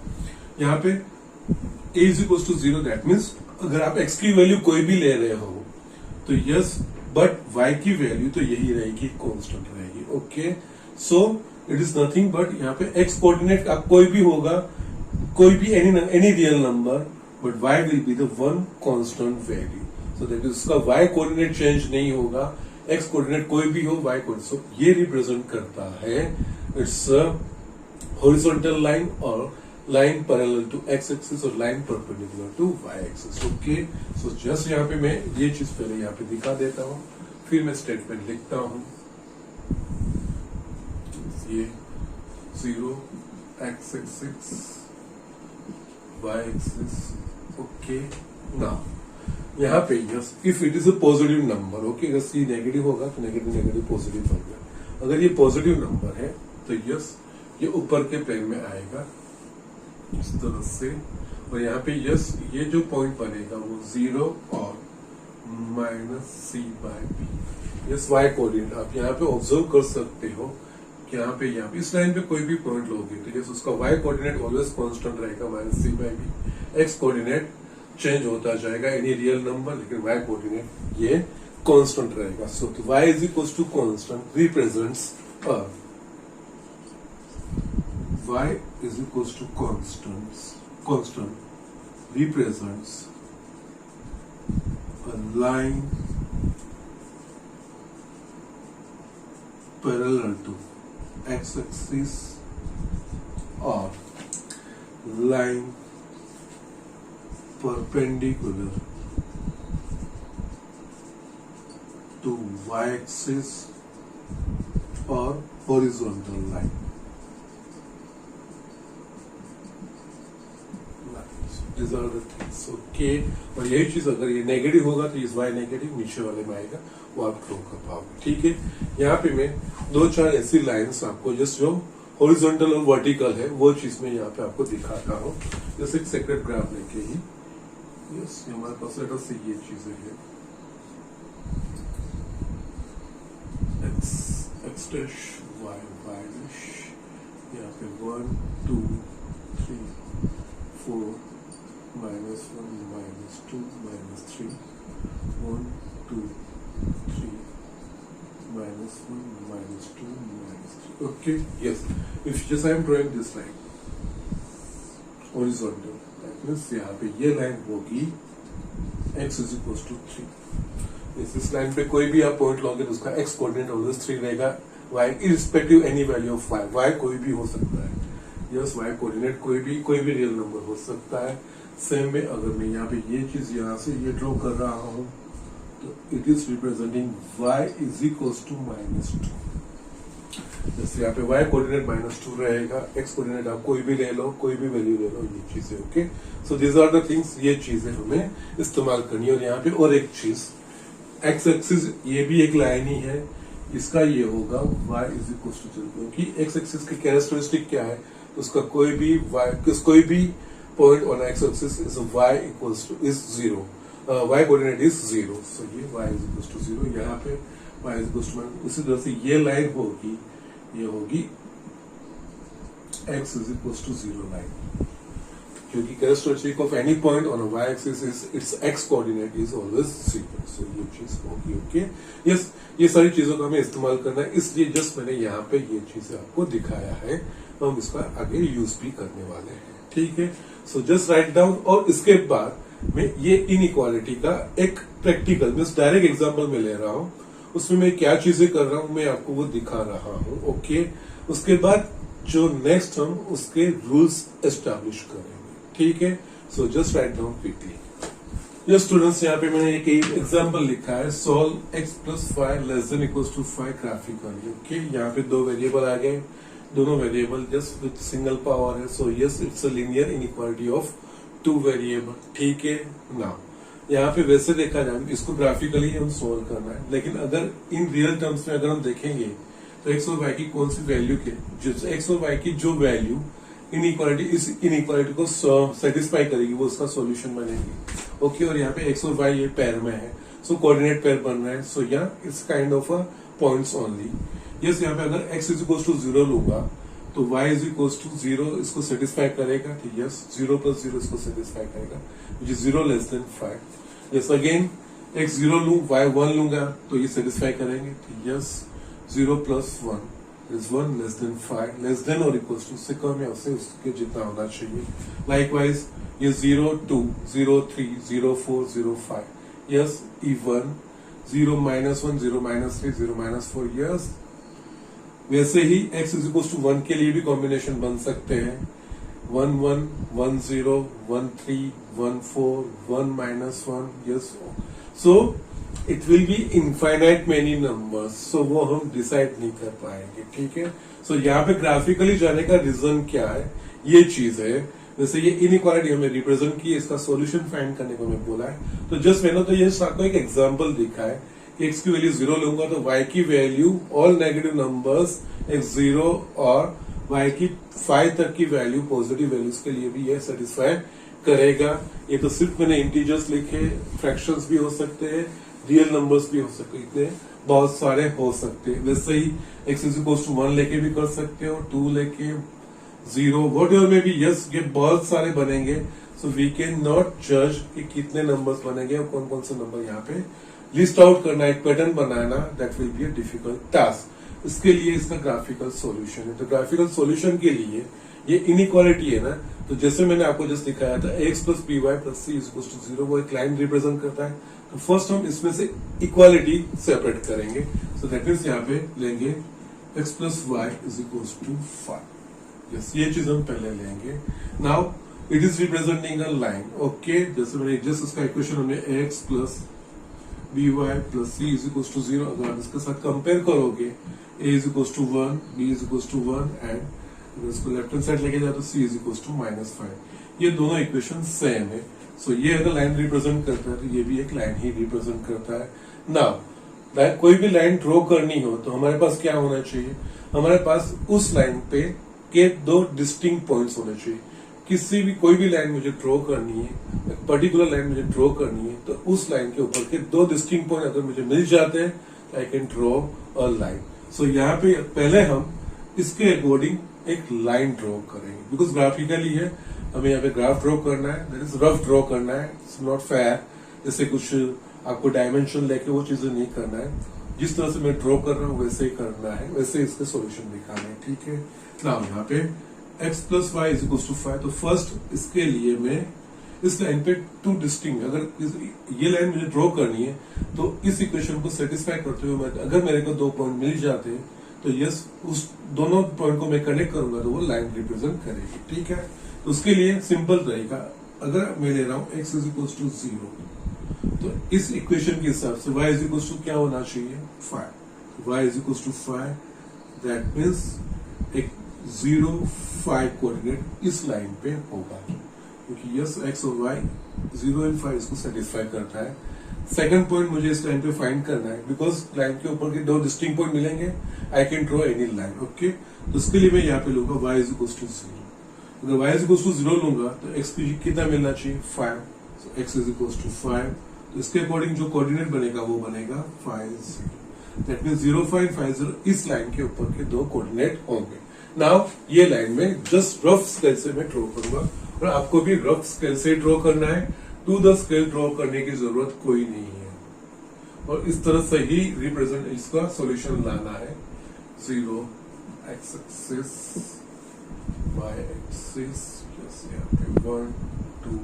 यहाँ पे a is equal to 0, that means अगर आप x की वैल्यू कोई भी ले रहे हो तो यस, बट y की वैल्यू तो यही रहेगी, कांस्टेंट रहेगी, okay. So it is nothing but यहाँ पे x कोऑर्डिनेट आप कोई भी होगा, कोई भी any real number, but y will be the one constant value, so that is उसका y कोऑर्डिनेट चेंज नहीं होगा, x कोऑर्डिनेट कोई भी हो, y कोऑर्डिनेट, सो ये रिप्रेजेंट करता है इट्स हॉरिजॉन्टल लाइन और line parallel to x axis और line perpendicular to y axis, okay. So just यहाँ पे मैं ये चीज पहले यहाँ पे दिखा देता हूँ, फिर मैं स्टेटमेंट लिखता हूँ, ये 0 x axis y axis, okay. Now यहाँ पे yes if it is a positive number, okay, अगर सी नेगेटिव होगा तो नेगेटिव नेगेटिव पॉजिटिव बन गया, अगर ये पॉजिटिव नंबर है तो यस ये ऊपर के प्लेन में आएगा इस तरह से, और यहाँ पे यस ये जो पॉइंट बनेगा वो 0 और minus c by b, yes y coordinate आप यहाँ पे ऑब्जर्व कर सकते हो कि यहाँ पे इस लाइन पे कोई भी पॉइंट लोगे तो यस उसका y कोऑर्डिनेट ऑलवेज कांस्टेंट रहेगा, minus c by b, x coordinate change होता जाएगा एनी रियल नंबर, लेकिन y कोऑर्डिनेट ये कांस्टेंट रहेगा, so y is equal to constant represents y is equals to constant represents a line parallel to x-axis or line perpendicular to y-axis or horizontal line. These are the things, okay। और यही चीज अगर ये negative होगा तो इस y negative नीचे वाले में आएगा, वो आप ड्रॉ कर पाओगे, ठीक है। यहाँ पे मैं 2-4 ऐसी लाइंस आपको जस्ट जो हॉरिजॉन्टल और वर्टिकल है वो चीज में यहाँ पे आपको दिखाता हूँ, जैसे एक सेक्रेट ग्राफ लेके ही, यस हमारे पास लेटर से ये चीजें हैं, x डैश y डैश, यहाँ पे 1 2 3 4 minus 1 minus 2 minus 3 1 2 3 minus 1 minus 2 minus 3, okay। yes, if just I am drawing this line horizontal, that means यहाँ पे ये लाइन होगी x is equals to 3, इस लाइन पे कोई भी आप पॉइंट लोगे तो उसका x कोऑर्डिनेट ऑलवेज 3 रहेगा, y irrespective any value of y कोई भी हो सकता है, यस y कोऑर्डिनेट कोई भी रियल नंबर हो सकता है। सेम में अगर मैं यहाँ पे ये चीज यहाँ से ये ड्रॉ कर रहा हूँ तो it is representing y is equals to -2, जैसे यहाँ पे y कोऑर्डिनेट -2 रहेगा, x कोऑर्डिनेट आप कोई भी ले लो, कोई भी वैल्यू ले लो, ये चीजें okay. So this are the things, ये चीजें हमें इस्तेमाल करनी है। और यहाँ पे और एक चीज, x एक्सिस ये भी एक लाइन ही है, इसका ये होगा y इज इक्वल टू 0, क्योंकि x एक्सिस की कैरेक्टरिस्टिक क्या है, उसका कोई भी point on x axis is y equals two is 0, y coordinate is 0, so ये y इज इक्वल टू 0, यहाँ पे y इज इक्वल टू, उसी तरह से ये लाइन होगी, ये होगी x is equal to 0 line, क्योंकि characteristic of any point on y axis is its x coordinate is always 0, so ये चीज होगी ओके। यस, ये सारी चीजों का हमें इस्तेमाल करना है, इसलिए जस्ट मैंने यहाँ पे ये चीजें आपको दिखाया है, हम इसका आगे यूज भी करने वाले हैं, ठीक है। सो जस्ट राइट डाउन, और इसके बाद मैं ये इनइक्वालिटी का एक प्रैक्टिकल मींस डायरेक्ट एग्जांपल में ले रहा हूं, उसमें मैं क्या चीजें कर रहा हूं मैं आपको वो दिखा रहा हूं ओके। उसके बाद जो नेक्स्ट हम उसके रूल्स एस्टैब्लिश करेंगे, ठीक है। So just write down quickly. ये स्टूडेंट्स, यहाँ पे मैंने एक एग्जांपल लिखा है, सॉल्व x + 5 ≤ 5 ग्राफिकली ओके। यहाँ पे दो वेरिएबल आ गए, दोनों variable just with single power है, so yes it's a linear inequality of 2 variable, ठीक है। नाउ यहाँ पे वैसे देखा जाए इसको ग्राफिकली हम सोल्व करना है, लेकिन अगर इन रियल टर्म्स में अगर हम देखेंगे तो x और y की कौन सी वैल्यू के, x और y की जो वैल्यू इनइक्वालिटी इस इनइक्वालिटी को सेटिस्फाई करेगी वो उसका सॉल्यूशन बनेगी ओके। और यहाँ पे x और y ये पेयर में है, सो कोऑर्डिनेट पेयर बन रहा है, सो यहाँ it's kind of a points only. Yes, यहाँ पे अगर x इज इक्वल टू 0 लूंगा तो y इज इक्वल टू 0 इसको सेटिस्फाई करेगा, ठीक है। यस, 0 + 0 इसको सेटिस्फाई करेगा, which is 0 < 5। Yes, again x 0 लूं, y 1 लूंगा तो ये सेटिस्फाई करेंगे, ठीक है। Yes, 0 + 1 is 1 < 5, less than or equals to, उससे कम या उसके जितना होना चाहिए। लाइकवाइज ये 0 2 0 3 0 4 0 5, यस इवन 0 -1 0 -3 0 -4, यस। वैसे ही x इज इक्वल टू 1 के लिए भी कॉम्बिनेशन बन सकते हैं, 1 1 1 0 1 3 1 4 1 -1, yes. So it will be infinite many numbers, so वो हम डिसाइड नहीं कर पाएंगे, ठीक है। सो यहाँ पे ग्राफिकली जाने का रीजन क्या है, ये चीज है। जैसे ये इनइक्वालिटी हमें रिप्रेजेंट की, इसका सॉल्यूशन फाइंड करने को हमें बोला है, तो जस्ट मैंने तो ये आपको एक एग्जांपल दिखा है कि x की वैल्यू 0 लूंगा तो y की value all negative numbers x 0 और y की 5 तक की वैल्यू पॉजिटिव वैल्यूज के लिए भी ये सेटिस्फाई करेगा। ये तो सिर्फ मैंने इंटीजर्स लिखे, फ्रैक्शंस भी हो सकते हैं, रियल नंबर्स भी हो सकते हैं, इतने बहुत सारे हो सकते हैं। वैसे ही x इज इक्वल टू 1 लेके भी कर सकते हो, 2 लेके, 0 वॉट एवर में भी, यस ये बहुत सारे बनेंगे। सो वी कैन नॉट जज कि कितने नंबर्स बनेंगे और कौन कौन से नंबर यहाँ पे लिस्ट आउट करना, एक pattern banana, that will be a difficult task. इसके लिए इसका ग्राफिकल सॉल्यूशन है। तो ग्राफिकल सॉल्यूशन के लिए ये इनइक्वालिटी है ना, तो जैसे मैंने आपको जस्ट दिखाया था x + by + c = 0, वो एक लाइन रिप्रेजेंट करता है। तो फर्स्ट हम इसमें से इक्वालिटी सेपरेट करेंगे, सो दैट मीन्स यहाँ पे लेंगे x + y = 5, यस ये चीज हम पहले लेंगे। Now it is representing a line okay. जैसे मैंने जस्ट उसका इक्वेशन हमने x + by + c = 0, अगर आप इसके साथ कंपेयर करोगे a = 1 b = 1 एंड इसको लेफ्ट हैंड साइड लेके जाए तो c = -5, ये दोनों इक्वेशन सेम है। सो ये अगर लाइन रिप्रेजेंट करता है तो ये भी एक लाइन ही रिप्रेजेंट करता है। नाउ कोई भी लाइन ड्रॉ करनी हो तो हमारे पास क्या होना चाहिए, हमारे पास उस लाइन पे के 2 डिस्टिंक्ट पॉइंट्स होने चाहिए। किसी भी कोई भी लाइन मुझे ड्रॉ करनी है, पर्टिकुलर लाइन मुझे ड्रॉ करनी है, तो उस लाइन के ऊपर के 2 डिस्टिंक्ट पॉइंट अगर मुझे मिल जाते हैं तो I can draw a line. So यहाँ पे पहले हम इसके अकॉर्डिंग एक लाइन ड्रॉ करेंगे, बिकॉज ग्राफिकली है, हमें यहाँ पे ग्राफ ड्रॉ करना है, दैट इज रफ ड्रॉ करना है, इट्स नॉट फेयर। जैसे कुछ आपको डायमेंशन लेके वो चीजें नहीं करना है, जिस तरह से मैं ड्रॉ कर रहा हूँ वैसे ही करना है, वैसे इसके सॉल्यूशन दिखाना है, ठीक है। नाउ यहाँ पे x + y = 5, तो फर्स्ट इसके लिए मैं इस लाइन पे 2 डिस्टिंक्ट, अगर ये लाइन मुझे ड्रॉ करनी है तो इस इक्वेशन को सेटिस्फाई करते हुए अगर मेरे को 2 पॉइंट मिल जाते हैं तो यस उस दोनों पॉइंट को मैं कनेक्ट करूंगा तो वो लाइन रिप्रेजेंट करेगी, ठीक है। तो उसके लिए सिंपल रहेगा, अगर मैं ले रहा हूं x = 0 तो इस इक्वेशन के हिसाब से y = क्या होना चाहिए, 5, y = 5, दैट मीन्स एक 0 5 कोऑर्डिनेट इस लाइन पे होगा, क्योंकि यस एक्स और वाई 0 एंड 5 इसको सेटिस्फाई करता है। सेकंड पॉइंट मुझे इस लाइन पे फाइंड करना है, बिकॉज लाइन के ऊपर के दो डिस्टिंक्ट पॉइंट मिलेंगे, आई can draw any line. Okay, तो उसके लिए मैं यहाँ पे लूंगा y इज इक्वल टू 0। अगर y इज इक्वल टू 0 लूंगा तो x कितना मिलना चाहिए 5, so x is equal to 5। तो इसके अकॉर्डिंग जो कोऑर्डिनेट बनेगा वो बनेगा 5 0। दैट मींस 0 5 5 0 इस लाइन के ऊपर के दो कोऑर्डिनेट होंगे। नाउ ये लाइन में जस्ट रफ स्केल से मैं ड्रॉ करूंगा, और आपको भी रफ स्केल से ड्रॉ करना है, टू द स्केल ड्रॉ करने की जरूरत कोई नहीं है। और इस तरह से ही रिप्रेजेंट इसका सॉल्यूशन लाना है। 0 x एक्सिस y एक्सिस, जैसे यहाँ पे 1 2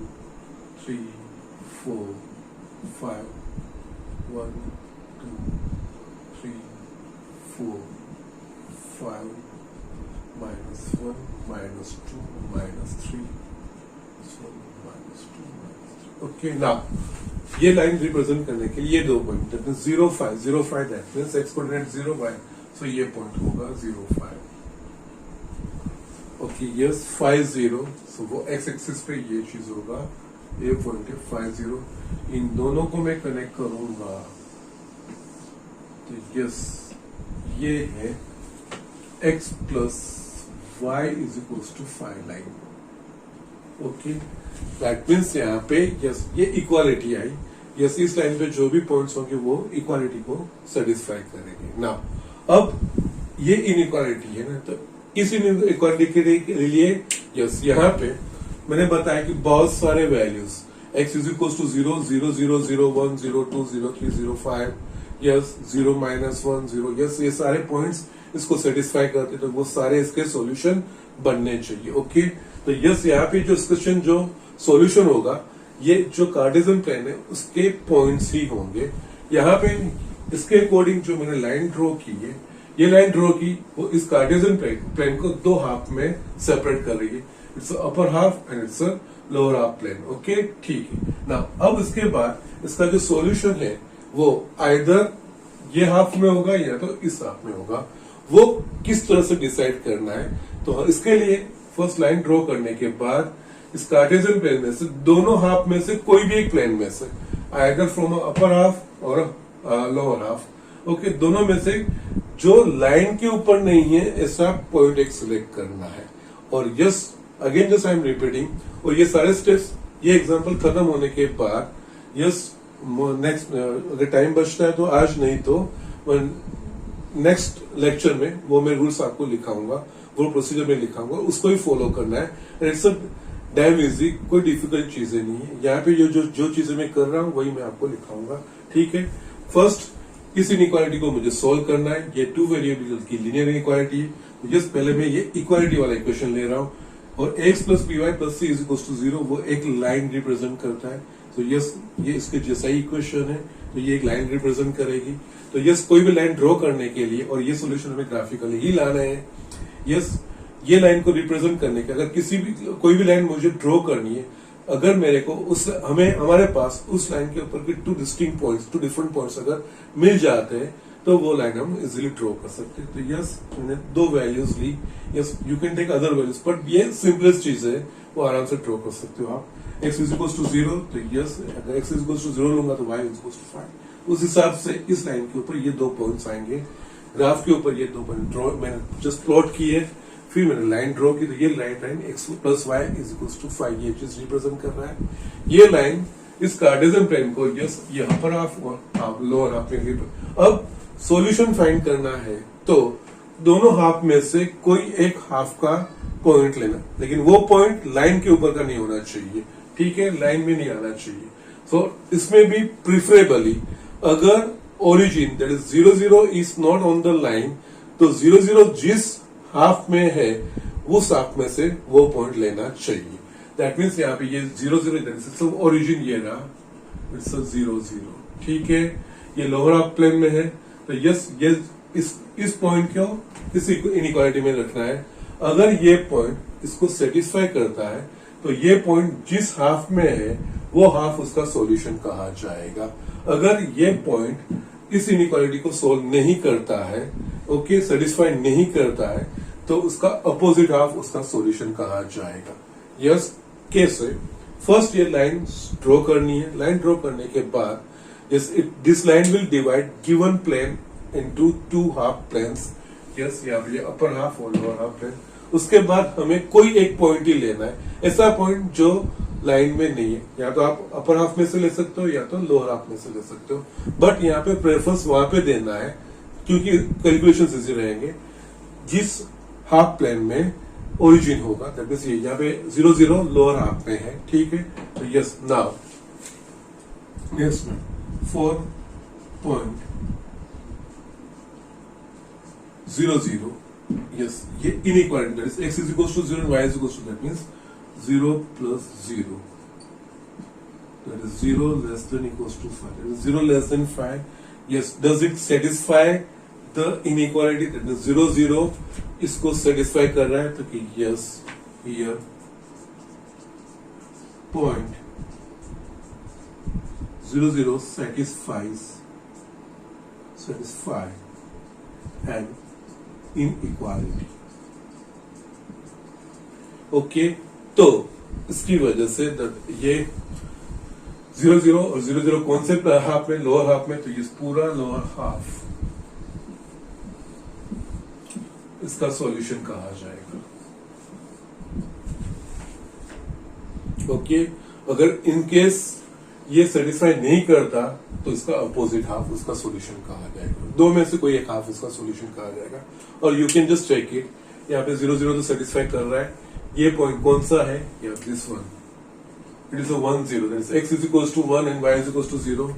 3 4 5 1 2 3 4 5 -1 -2 -3 ओके। नाउ ये लाइन रिप्रेजेंट करने के लिए दो point, that means 0 5 0 5, that means x coordinate 0 y, सो ये पॉइंट होगा 0 5। ओके, यस 5 0, सो वो एक्स एक्सिस पे ये चीज होगा, ये पॉइंट है 5 0। इन दोनों को मैं कनेक्ट करूंगा तो यस ये है x plus y is equal to 5 line. Okay, that means यहाँ पे यस ये इक्वालिटी आई, यस इस लाइन पे जो भी पॉइंट्स होंगे वो इक्वालिटी को सेटिस्फाई करेंगे। ना अब ये इनइक्वालिटी है ना, तो इस इनइक्वालिटी के लिए यस यहाँ पे मैंने बताया कि बहुत सारे values x is equal to 0 0 0 0 1 0 2 0 3 0 5 yes 0 -1 0, yes ये सारे पॉइंट्स इसको सेटिस्फाई करते, तो वो सारे इसके सॉल्यूशन बनने चाहिए। ओके, तो यस यहाँ पे जो क्वेश्चन जो सॉल्यूशन होगा, ये जो कार्टेशियन प्लेन है उसके पॉइंट्स ही होंगे। यहाँ पे इसके अकॉर्डिंग जो मैंने लाइन ड्रॉ की है, ये लाइन ड्रॉ की वो इस कार्टेशियन प्लेन को दो हाफ में सेपरेट कर रही है, it's upper half and it's lower half plane. Okay, ठीक है ना। अब इसके बाद इसका जो सॉल्यूशन है वो आइदर ये हाफ में होगा या तो इस हाफ में होगा, वो किस तरह से डिसाइड करना है। तो इसके लिए फर्स्ट लाइन ड्रॉ करने के बाद इस कार्टेशियन प्लेन में से दोनों हाफ में से कोई भी एक प्लेन में से, आइदर फ्रॉम अपर हाफ और लोअर हाफ, ओके, दोनों में से जो लाइन के ऊपर नहीं है ऐसा पॉइंट एक सिलेक्ट करना है। और yes again just I am repeating, और ये सारे स्टेप्स ये एग्जांपल खत्म होने के बाद यस नेक्स्ट अगर टाइम बचता है तो आज, नहीं तो नेक्स्ट लेक्चर में वो मैं रूल्स आपको लिखाऊंगा, वो प्रोसीजर में लिखाऊंगा, उसको ही फॉलो करना है। इट्स डैम इजी, कोई डिफिकल्ट चीजें नहीं है। यहाँ पे जो चीजें मैं कर रहा हूँ वही मैं आपको लिखाऊंगा, ठीक है। फर्स्ट इस इनइक्वालिटी को मुझे सोल्व करना है, ये टू वेरिएबल की लीनियर इनइक्वालिटी है। जस्ट पहले मैं ये इक्वालिटी वाला इक्वेशन ले रहा हूँ, और x plus P Y plus C is equal to 0 वो एक लाइन रिप्रेजेंट करता है। तो यस ये इसके जैसा ही इक्वेशन है, तो ये एक लाइन रिप्रेजेंट करेगी। तो यस कोई भी लाइन ड्रॉ करने के लिए, और ये सोल्यूशन हमें ग्राफिकली ही लाना है, यस ये लाइन को रिप्रेजेंट करने के, अगर किसी भी कोई भी लाइन मुझे ड्रॉ करनी है, अगर मेरे को हमारे पास उस लाइन के ऊपर के two distinct points, two different points अगर मिल जाते हैं तो वो लाइन हम इजीली ड्रॉ कर सकते हैं। तो यस मैंने दो वैल्यूज ली, yes you can take other values, but ये सिंपलेस्ट चीज है, वो आराम से ड्रॉ कर सकते हो आप। x इज इक्वल टू 0, तो यस अगर x इज इक्वल टू 0 लूंगा तो y इज इक्वल टू 5। उस हिसाब से इस लाइन के ऊपर ये दो पॉइंट्स आएंगे, ग्राफ के ऊपर ये दो पॉइंट ड्रॉ मैंने जस्ट प्लॉट किए, फिर मैंने लाइन ड्रॉ की, तो ये line x plus Y is equal to 5 ये चीज रिप्रेजेंट कर रहा है। ये लाइन इस कार्टेशियन प्लेन को यस ये अपर हाफ और लोअर हाफ में। अब सॉल्यूशन फाइंड करना है तो दोनों हाफ में से कोई एक हाफ का पॉइंट लेना, लेकिन वो पॉइंट लाइन के ऊपर का नहीं होना चाहिए, ठीक है, लाइन में नहीं आना चाहिए। सो इसमें भी प्रिफरेबली अगर origin that is 0 0 is not on the line, तो 0 0 जिस हाफ में है उस हाफ में से वो पॉइंट लेना चाहिए। दैट मीन्स यहाँ पे ये 0 0 ओरिजिन ये रहा, इट्स 0 0, ठीक है, ये लोअर हाफ प्लेन में है। तो यस ये इस पॉइंट को इस इनइक्वालिटी में रखना है। अगर ये पॉइंट इसको सेटिस्फाई करता है तो ये पॉइंट जिस हाफ में है वो हाफ उसका सॉल्यूशन कहा जाएगा। अगर ये पॉइंट इस इनइक्वालिटी को सोल्व नहीं करता है, ओके सेटिस्फाई नहीं करता है तो उसका अपोजिट हाफ उसका सॉल्यूशन कहा जाएगा। यस कैसे? फर्स्ट ये लाइन ड्रॉ करनी है। लाइन ड्रॉ करने के बाद yes this line will divide given plane into two half planes. Yes यहाँ पे अपर हाफ और लोअर हाफ प्लेन। उसके बाद हमें कोई एक पॉइंट ही लेना है, ऐसा पॉइंट जो लाइन में नहीं है। या तो आप अपर हाफ में से ले सकते हो या तो लोअर हाफ में से ले सकते हो, बट यहाँ पे प्रेफरेंस वहां पे देना है क्योंकि कैलकुलेशन इजी रहेंगे जिस हाफ प्लेन में ओरिजिन होगा। दैट मींस ये यहाँ पे 0 0 लोअर हाफ में है, ठीक है। तो यस नाउ नेक्स्ट में 4.00 यस ये inequality that is x is equal to 0 and y is equal to that means 0 plus 0 that is 0 less than equals to 5 that is 0 less than 5 yes does it satisfy the inequality that is 0 0 इसको satisfy कर रहा है तो कि yes here point 0 0 satisfy an inequality okay तो इसकी वजह से ये 0 0 और 0 0 कौन से हाफ में? लोअर हाफ में। तो ये पूरा लोअर हाफ इसका सॉल्यूशन कहा जाएगा। ओके अगर इन केस ये सेटिस्फाई नहीं करता तो इसका अपोजिट हाफ उसका सॉल्यूशन कहा जाएगा। दो में से कोई एक हाफ इसका सॉल्यूशन कहा जाएगा। और you can just check it, यहाँ पे 0 0 तो सेटिस्फाई कर रहा है। ये पॉइंट कौन सा है? This one, it is 1 0 that is x is equal to 1 and y is equal to 0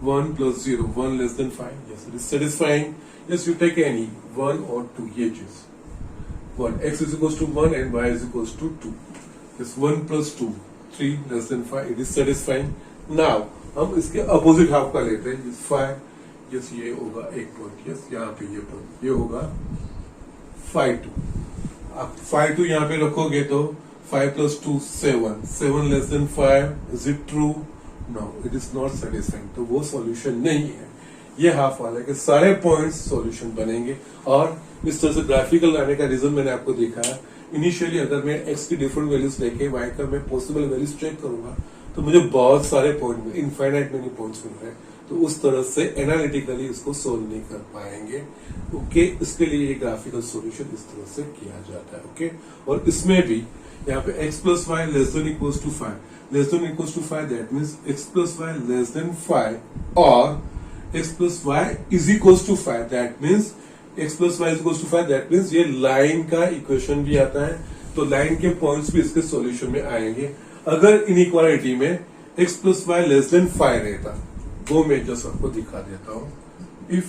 1 plus 0 1 less than 5 yes it is satisfying। yes you take any 1 or 2 ये चीज 1 x is equals to 1 and y is equals to 2 yes 1 plus 2 3 less than 5 it is satisfying। now हम इसके opposite half का लेते हैं yes 5 yes ये होगा एक पॉइंट yes यहाँ पे ये पॉइंट ये होगा 5 2 आप 5 2 यहाँ पे रखोगे तो 5 plus 2 7 less than 5 is it true? no it is not satisfying। तो वो सॉल्यूशन नहीं है। ये हाफ वाले के सारे पॉइंट्स सॉल्यूशन बनेंगे। और इस तरह से ग्राफिकल लाने का रीजन मैंने आपको दिखाया। इनिशियली अगर मैं x की डिफरेंट वैल्यूज लेके y का मैं पॉसिबल वैल्यूज चेक करूंगा तो मुझे बहुत सारे पॉइंट इनफाइनाइट मेनी पॉइंट्स मिल रहे हैं। तो उस तरह से एनालिटिकली इसको सोल्व नहीं कर पाएंगे। ओके इसके लिए ये ग्राफिकल सॉल्यूशन इस तरह से किया जाता है। ओके और इसमें भी यहाँ पे x plus y less than equals to 5 less than equals to 5 that means x plus y less than 5 or x plus y is equals to 5 that means x plus y is equals to 5 that means ये line का equation भी आता है। तो line के points भी इसके solution में आएंगे। अगर इनइक्वालिटी में x plus y less than 5 रहता वो मैं जस्ट आपको दिखा देता हूँ। If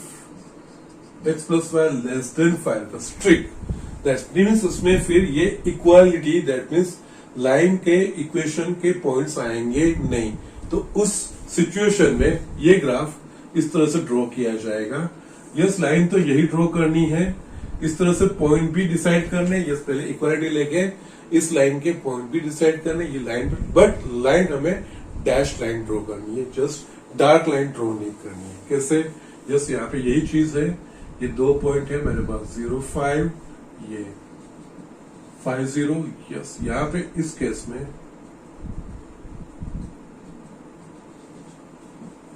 x plus y less than 5 तो स्ट्रिक्ट दैट मीन्स उसमें फिर ये इक्वालिटी दैट मीन्स लाइन के इक्वेशन के पॉइंट्स आएंगे नहीं। तो उस सिचुएशन में ये ग्राफ इस तरह से ड्रॉ किया जाएगा। यस लाइन तो यही ड्रॉ करनी है। इस तरह से पॉइंट भी डिसाइड करने। यस पहले इक्वालिटी लेके इस लाइन के पॉइंट भी डिसाइड करने ये लाइन बट लाइन हमें डैश लाइन ड्रॉ करनी है, जस्ट डार्क लाइन ड्रॉ नहीं करनी है। कैसे? यस यहाँ पे यही चीज है। ये दो पॉइंट है मेरे पास 0 5 ये 5 0 यस यहाँ पे इस केस में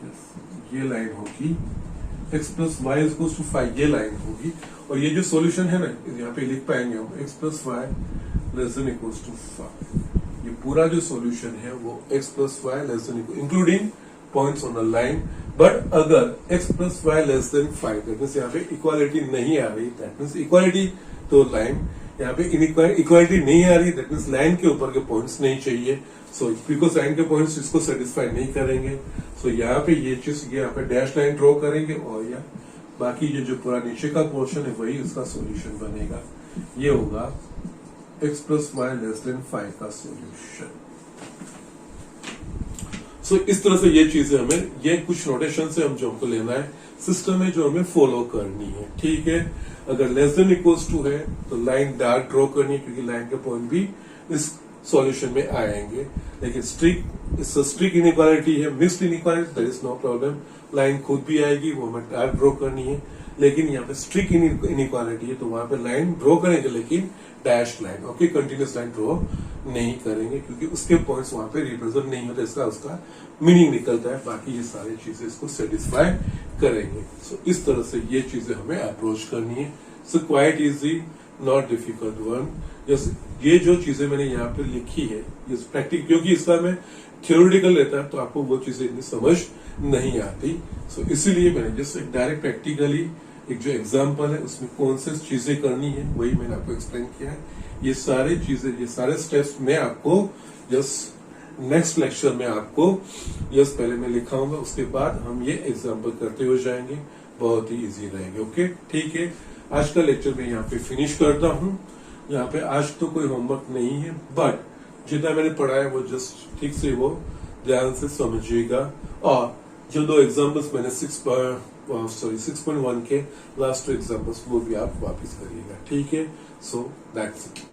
यस ये लाइन होगी x plus y is equals to 5 ये लाइन होगी। और ये जो सॉल्यूशन है ना यहाँ पे लिख पाएंगे हम x plus y less than equals to 5 ये पूरा जो सॉल्यूशन है वो x plus y less than equal including points on the line. But अगर x plus y less than 5 that means यहाँ पे इक्वालिटी नहीं आ रही दैट मींस इक्वालिटी तो लाइन यहाँ पे इक्वालिटी नहीं आ रही दैट मींस लाइन के ऊपर के पॉइंट्स नहीं चाहिए। सो बिकॉज लाइन के पॉइंट्स इसको सेटिस्फाई नहीं करेंगे। सो यहाँ पे ये चीज यहाँ पे डैश लाइन ड्रॉ करेंगे और या बाकी ये जो पूरा नीचे का पोर्शन है वही इसका सॉल्यूशन बनेगा। ये होगा x plus y less than 5 का सॉल्यूशन। सो इस तरह से ये चीजें हमें ये कुछ नोटेशन से हम जो हमको लेना है सिस्टम में जो हमें फॉलो करनी है। ठीक है अगर लेस देन इक्वल्स टू है तो लाइन डार्क ड्रॉ करनी है क्योंकि लाइन के पॉइंट भी इस सॉल्यूशन में आएंगे। लेकिन स्ट्रिक्ट इनइक्वालिटी है mixed inequality that is no problem line खुद भी आएगी वो हमें डार्क ड्रॉ करनी है। लेकिन यहाँ पे स्ट्रिक इनइक्वालिटी है, तो वहां पे लाइन ड्रॉ करेंगे, लेकिन dash line, okay, continuous line draw नहीं करेंगे, क्योंकि उसके पॉइंट्स वहां पे रिप्रेजेंट नहीं होते, इसका उसका मीनिंग निकलता है। बाकी ये सारी चीजें इसको सेटिस्फाई करेंगे। सो इस तरह से ये चीजें हमें अप्रोच करनी है। So quite easy, not difficult one. ये जो चीजें मैंने यहाँ पे लिखी है, ये प्रैक्टिक, क्योंकि इसका मैं थ्योरेटिकल रहता है तो आपको वो चीजें इतनी समझ नहीं आती। सो इसीलिए मैंने जस्ट एक डायरेक्ट प्रैक्टिकली एक जो एग्जाम्पल है उसमें कौन सी चीजें करनी है वही मैंने आपको एक्सप्लेन किया है। ये सारी चीजें, ये सारे स्टेप्स मैं आपको जस्ट नेक्स्ट लेक्चर में आपको पहले मैं लिखाऊंगा, उसके बाद हम ये एग्जाम्पल करते हुए जाएंगे, बहुत ही इजी रहेंगे। ओके, ठीक है, आज का लेक्चर मैं यहाँ पे फिनिश करता हूँ। यहाँ पे आज तो कोई होमवर्क नहीं है, बट जितना मैंने पढ़ा है वो जस्ट ठीक से वो ध्यान से समझिएगा, और जो 2 एग्जाम्पल्स मैंने 6.1 के लास्ट 2 एग्जाम्पल्स वो भी आप वापस करिएगा, ठीक है। So that's it.